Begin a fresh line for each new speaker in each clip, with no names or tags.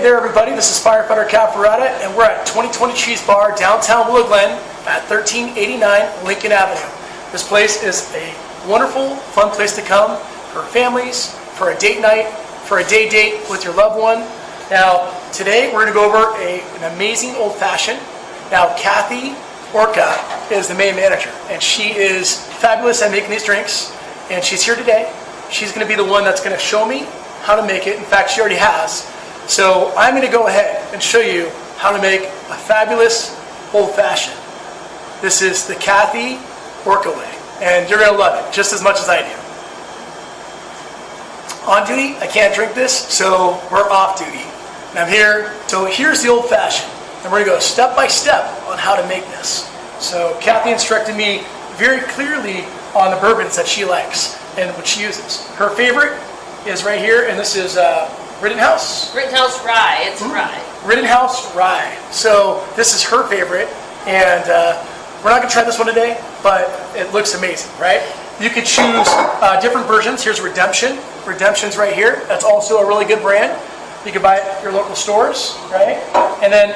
there, everybody. This is Firefighter Cathy Orca, and we're at 2020 Cheese Bar, downtown Willow Glen, at 1389 Lincoln Avenue. This place is a wonderful, fun place to come for families, for a date night, for a day date with your loved one. Now, today we're going to go over an amazing old-fashioned. Now, Cathy Orca is the main manager, and she is fabulous at making these drinks, and she's here today. She's going to be the one that's going to show me how to make it. In fact, she already has. So I'm going to go ahead and show you how to make a fabulous old-fashioned. This is the Cathy Orca way, and you're going to love it just as much as I do. On duty, I can't drink this, so we're off duty. And I'm here, so here's the old-fashioned. And we're going to go step by step on how to make this. So Cathy instructed me very clearly on the bourbons that she likes and what she uses. Her favorite is right here, and this is Rittenhouse.
Rittenhouse Rye, it's rye.
Rittenhouse Rye. So this is her favorite, and we're not going to try this one today, but it looks amazing, right? You could choose different versions. Here's Redemption. Redemption's right here. That's also a really good brand. You can buy it at your local stores, right? And then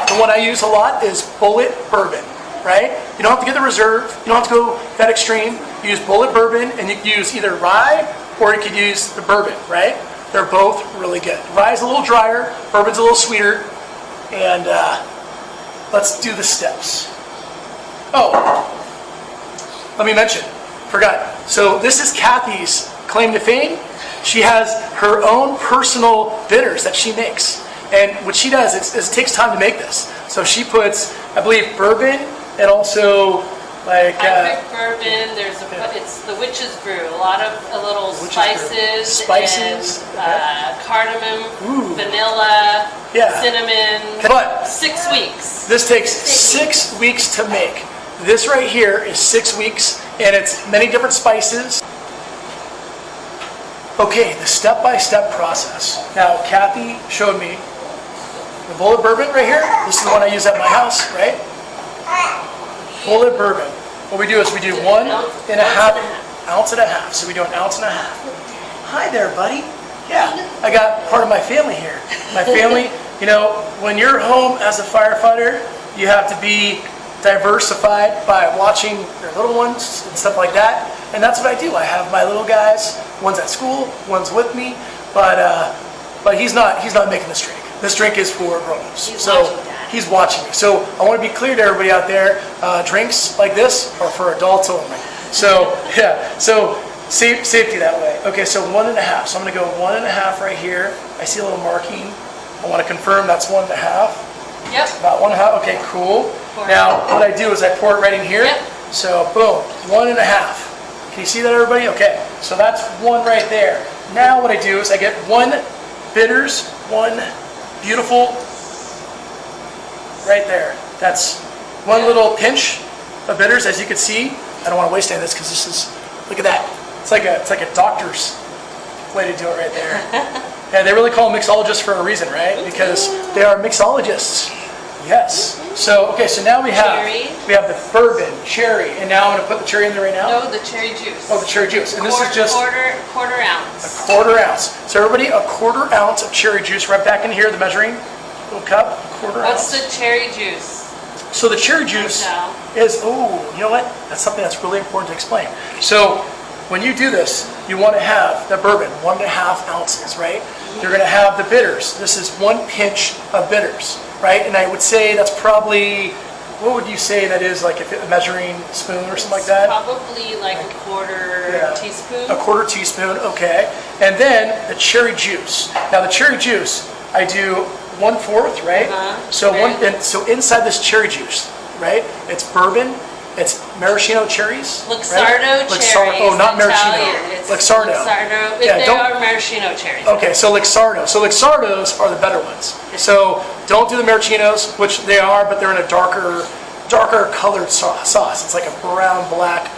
the one I use a lot is Bullet Bourbon, right? You don't have to get the reserve. You don't have to go that extreme. You use Bullet Bourbon, and you can use either rye or you could use the bourbon, right? They're both really good. Rye's a little drier, bourbon's a little sweeter, and let's do the steps. Oh, let me mention, forgot. So this is Cathy's claim to fame. She has her own personal bitters that she makes. And what she does is it takes time to make this. So she puts, I believe, bourbon and also like
bourbon. It's the witch's brew. A lot of little spices, and cardamom, vanilla, cinnamon.
But
6 weeks.
This takes 6 weeks to make. This right here is 6 weeks, and it's many different spices. Okay, the step-by-step process. Now, Cathy showed me the Bullet Bourbon right here. This is the one I use at my house, right? Bullet Bourbon. What we do is we do 1.5 ounces. So we do 1.5 ounces. Hi there, buddy. Yeah, I got part of my family here. My family, you know, when you're home as a firefighter, you have to be diversified by watching your little ones and stuff like that. And that's what I do. I have my little guys. One's at school, one's with me, but he's not making this drink. This drink is for grown-ups. He's watching me. So I want to be clear to everybody out there, drinks like this are for adults only. So yeah, so safety that way. Okay, so 1.5. So I'm going to go 1.5 right here. I see a little marking. I want to confirm that's 1.5.
Yep.
About 1.5. Okay, cool. Now what I do is I pour it right in here.
Yep.
So boom, 1.5. Can you see that, everybody? Okay, so that's 1 right there. Now what I do is I get 1 bitters, 1 beautiful right there. That's 1 little pinch of bitters, as you can see. I don't want to waste any of this because this is, look at that. It's like a doctor's way to do it right there. Yeah, they really call them mixologists for a reason, right? Because they are mixologists. Yes. So okay, so now we have the bourbon, cherry, and now I'm going to put the cherry in there right now.
No, the cherry juice.
Oh, the cherry juice, and this is just
quarter ounce.
A 1/4 ounce. So everybody, a 1/4 ounce of cherry juice right back in here. The measuring little cup, 1/4 ounce.
What's the cherry juice?
So the cherry juice is you know what? That's something that's really important to explain. So when you do this, you want to have the bourbon 1.5 ounces, right? You're going to have the bitters. This is 1 pinch of bitters. Right, and I would say that's probably, what would you say that is, like a measuring spoon or something like that?
Probably like a 1/4 teaspoon. A
1/4 teaspoon, okay. And then the cherry juice. Now the cherry juice, I do 1/4, right? So so inside this cherry juice, right? It's bourbon, it's maraschino cherries.
Luxardo cherries.
Oh, not maraschino. Luxardo.
Luxardo. They are maraschino cherries.
Okay, so Luxardo. So Luxardos are the better ones. So don't do the maraschino's, which they are, but they're in a darker colored sauce. It's like a brown, black,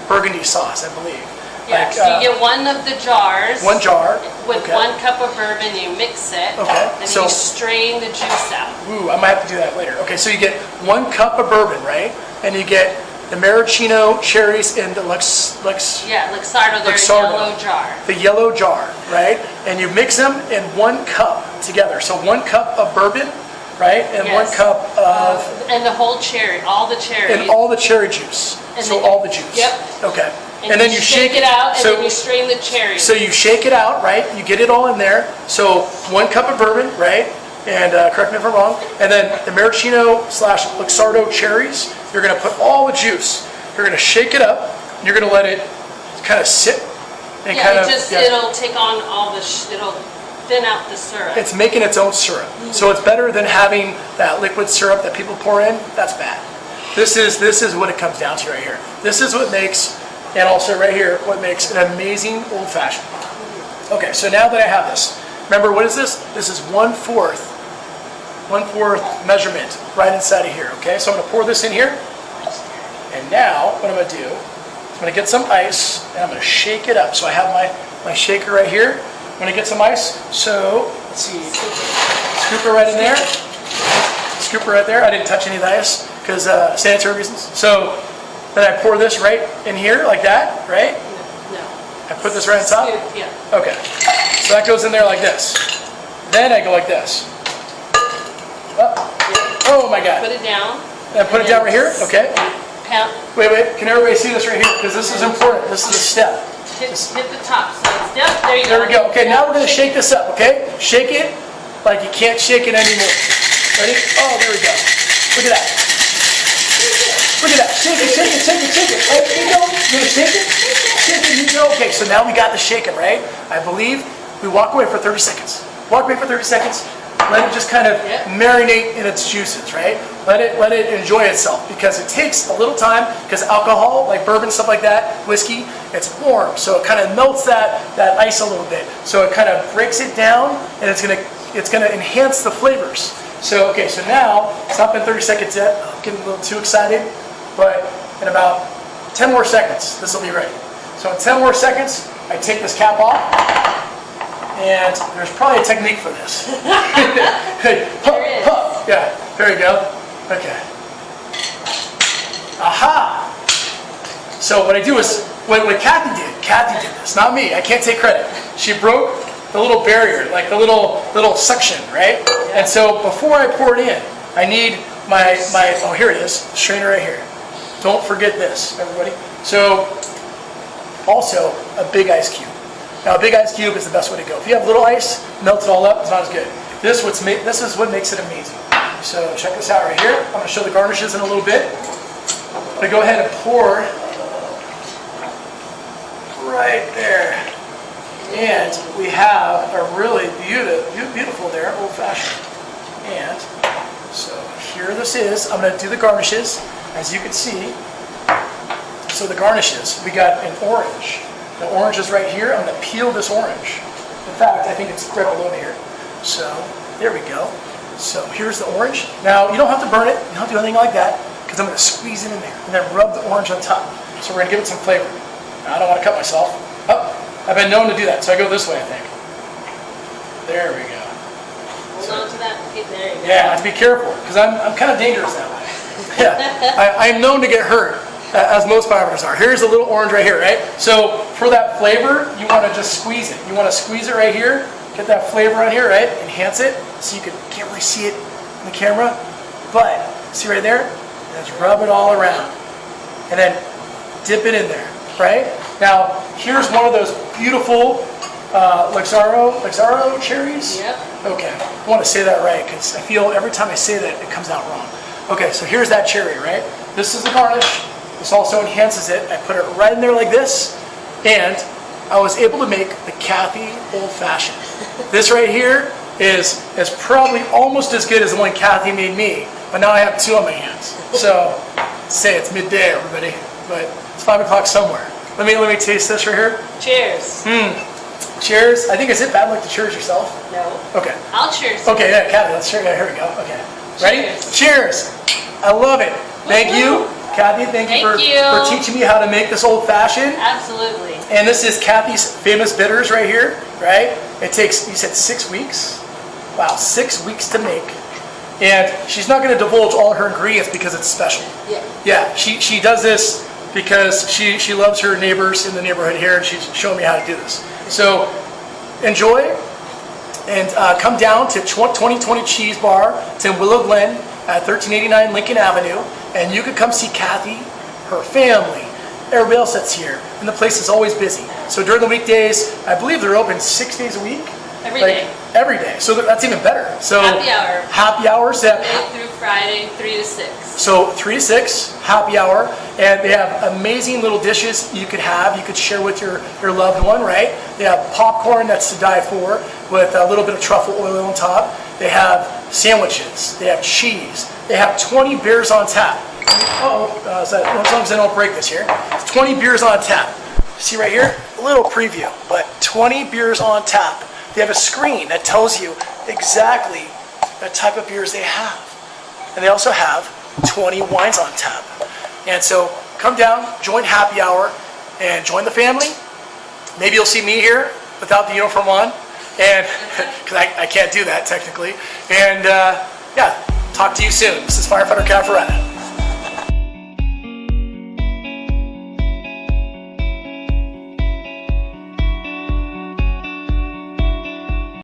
burgundy sauce, I believe.
Yeah, so you get 1 of the jars.
1 jar.
With 1 cup of bourbon, you mix it.
Okay.
And then you strain the juice out.
Ooh, I might have to do that later. Okay, so you get 1 cup of bourbon, right? And you get the maraschino cherries in the
Yeah, Luxardo, they're
Luxardo.
yellow jar.
the yellow jar, right? And you mix them in 1 cup together. So 1 cup of bourbon, right? And 1
Yes.
cup of,
And the whole cherry, all the cherries.
and all the cherry juice.
And
So
then-
all the juice.
Yep.
Okay.
And then you shake it out, and
So,
then you strain the cherries.
so you shake it out, right? You get it all in there. So 1 cup of bourbon, right? And correct me if I'm wrong. And then the maraschino / Luxardo cherries, you're gonna put all the juice. You're gonna shake it up. And you're gonna let it kind of sit and
Yeah,
kind
it
of,
just, it'll take on all the, it'll thin out the syrup.
it's making its own syrup. So it's better than having that liquid syrup that people pour in. That's bad. This is what it comes down to right here. This is what makes, and also right here, what makes an amazing old fashioned. Okay, so now that I have this, remember what is this? This is 1/4 measurement right inside of here, okay? So I'm gonna pour this in here. And now what I'm gonna do is I'm gonna get some ice and I'm gonna shake it up. So I have my shaker right here. I'm gonna get some ice. So let's see, scoop it right in there. Scoop it right there. I didn't touch any of the ice because sanitary reasons. So then I pour this right in here like that, right?
No.
I put this right on top.
Scoop, yeah.
Okay. So that goes in there like this. Then I go like this. Oh my God.
Put it down.
And I put it down right here. Okay.
Pound,
Wait. Can everybody see this right here? Because this is important. This is a step.
hit the top. So it's, yep, there you go.
There we go. Okay, now we're going to shake this up, okay? Shake it like you can't shake it anymore. Ready? Oh, there we go. Look at that. Look at that. Shake it. Oh, there you go. You going to shake it? Shake it, you go. Okay, so now we got the shaking, right? I believe we walk away for 30 seconds. Walk away for 30 seconds. Let it just kind of marinate in its juices, right? Let it enjoy itself because it takes a little time because alcohol, like bourbon, stuff like that, whiskey, it's warm. So it kind of melts that ice a little bit. So it kind of breaks it down and it's gonna enhance the flavors. So, okay, so now, it's not been 30 seconds yet. I'm getting a little too excited, but in about 10 more seconds, this will be ready. So in 10 more seconds, I take this cap off. And there's probably a technique for this. Hey,
There is.
Yeah, there you go. Okay. Aha! So what I do is, what Cathy did this, not me, I can't take credit. She broke the little barrier, like the little suction, right? And so before I pour it in, I need my oh, here it is, the strainer right here. Don't forget this, everybody. So, also, a big ice cube. Now, a big ice cube is the best way to go. If you have little ice, melt it all up, it's not as good. This is what makes it amazing. So check this out right here. I'm going to show the garnishes in a little bit. I'm going to go ahead and pour right there. And we have a really beautiful there, old-fashioned. And so here this is. I'm going to do the garnishes, as you can see. So the garnishes, we got an orange. The orange is right here. I'm going to peel this orange. In fact, I think it's right below me here. So, there we go. So, here's the orange. Now, you don't have to burn it. You don't have to do anything like that because I'm going to squeeze it in there and then rub the orange on top. So, we're going to give it some flavor. Now, I don't want to cut myself. Oh, I've been known to do that, so I go this way, I think. There we go.
Hold on to that. Okay, there you go.
Yeah, I have to be careful because I'm kind of dangerous that way. Yeah, I'm known to get hurt. As most barbers are. Here's a little orange right here, right? So for that flavor, you want to just squeeze it. You want to squeeze it right here, get that flavor on here, right? Enhance it so you can't really see it in the camera. But see right there? Just rub it all around. And then dip it in there, right? Now, here's one of those beautiful Luxardo cherries.
Yep.
Okay, I want to say that right because I feel every time I say that, it comes out wrong. Okay, so here's that cherry, right? This is the garnish. This also enhances it. I put it right in there like this, and I was able to make the Cathy Old Fashioned. This right here is probably almost as good as the one Cathy made me, but now I have 2 on my hands. So, say it's midday, everybody, but it's 5 o'clock somewhere. Let me taste this right here.
Cheers.
Cheers. I think is it bad luck to cheers yourself?
No.
Okay.
I'll cheers.
Okay, yeah, Cathy, let's cheers. Yeah, here we go. Okay. Ready?
Cheers.
I love it. Thank you. Cathy, thank you for teaching me how to make this old-fashioned.
Absolutely.
And this is Cathy's famous bitters right here, right? It takes, you said 6 weeks? Wow, 6 weeks to make. And she's not going to divulge all her ingredients because it's special.
Yeah.
Yeah, she does this because she loves her neighbors in the neighborhood here, and she's showing me how to do this. So enjoy, and come down to 2020 Cheese Bar. It's in Willow Glen at 1389 Lincoln Avenue, and you could come see Kathy, her family, everybody else that's here, and the place is always busy. So during the weekdays, I believe they're open 6 days a week.
Every day.
Every day. So that's even better. So
Happy hour.
Happy hours.
Monday through Friday, 3 to 6.
So 3 to 6, happy hour, and they have amazing little dishes you could have. You could share with your loved one, right? They have popcorn that's to die for with a little bit of truffle oil on top. They have sandwiches. They have cheese. They have 20 beers on tap. As long as I don't break this here. 20 beers on tap. See right here? A little preview, but 20 beers on tap. They have a screen that tells you exactly the type of beers they have. And they also have 20 wines on tap. And so come down, join happy hour, and join the family. Maybe you'll see me here without the uniform on, and because I can't do that technically. And yeah, talk to you soon. This is Firefighter Cathy Orca.